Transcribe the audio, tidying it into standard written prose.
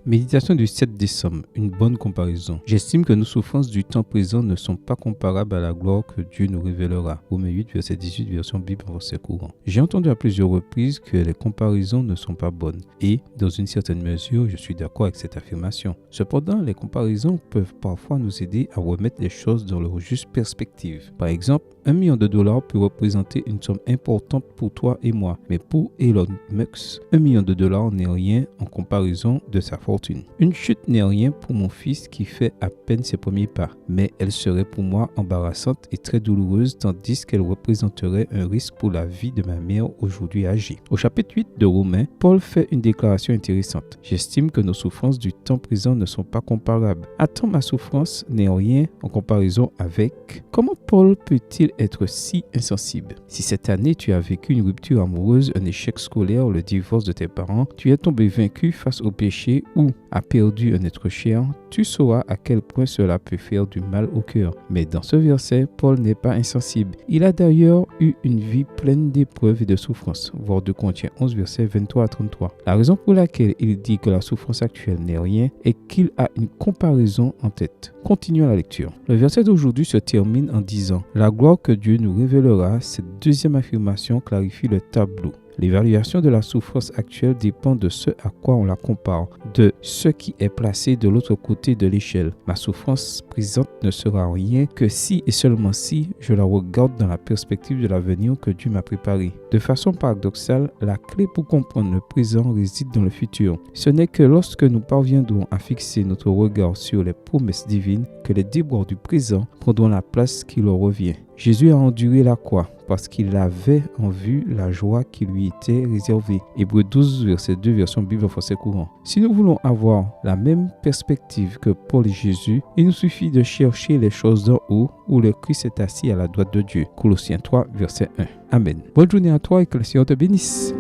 Méditation du 7 décembre, une bonne comparaison. J'estime que nos souffrances du temps présent ne sont pas comparables à la gloire que Dieu nous révélera. Romains 8, verset 18, version Bible en verset courant. J'ai entendu à plusieurs reprises que les comparaisons ne sont pas bonnes et, dans une certaine mesure, je suis d'accord avec cette affirmation. Cependant, les comparaisons peuvent parfois nous aider à remettre les choses dans leur juste perspective. Par exemple, $1 million peut représenter une somme importante pour toi et moi, mais pour Elon Musk, $1 million n'est rien en comparaison de sa fortune. Une chute n'est rien pour mon fils qui fait à peine ses premiers pas, mais elle serait pour moi embarrassante et très douloureuse tandis qu'elle représenterait un risque pour la vie de ma mère aujourd'hui âgée. Au chapitre 8 de Romains, Paul fait une déclaration intéressante. J'estime que nos souffrances du temps présent ne sont pas comparables. Attends, ma souffrance n'est rien en comparaison avec. Comment Paul peut-il être si insensible? Si cette année tu as vécu une rupture amoureuse, un échec scolaire, le divorce de tes parents, tu es tombé vaincu face au péché ou a perdu un être cher, tu sauras à quel point cela peut faire du mal au cœur. Mais dans ce verset, Paul n'est pas insensible. Il a d'ailleurs eu une vie pleine d'épreuves et de souffrances. Voir 2 Corinthiens 11, versets 23 à 33. La raison pour laquelle il dit que la souffrance actuelle n'est rien est qu'il a une comparaison en tête. Continuons la lecture. Le verset d'aujourd'hui se termine en disant « La gloire que Dieu nous révélera », cette deuxième affirmation clarifie le tableau. L'évaluation de la souffrance actuelle dépend de ce à quoi on la compare, de ce qui est placé de l'autre côté de l'échelle. Ma souffrance présente ne sera rien que si et seulement si je la regarde dans la perspective de l'avenir que Dieu m'a préparé. De façon paradoxale, la clé pour comprendre le présent réside dans le futur. Ce n'est que lorsque nous parviendrons à fixer notre regard sur les promesses divines que les déboires du présent prendront la place qui leur revient. Jésus a enduré la croix parce qu'il avait en vue la joie qui lui était réservée. Hébreux 12, verset 2, version Bible en français courant. Si nous voulons avoir la même perspective que Paul et Jésus, il nous suffit de chercher les choses d'en haut où le Christ est assis à la droite de Dieu. Colossiens 3, verset 1. Amen. Bonne journée à toi et que le Seigneur te bénisse.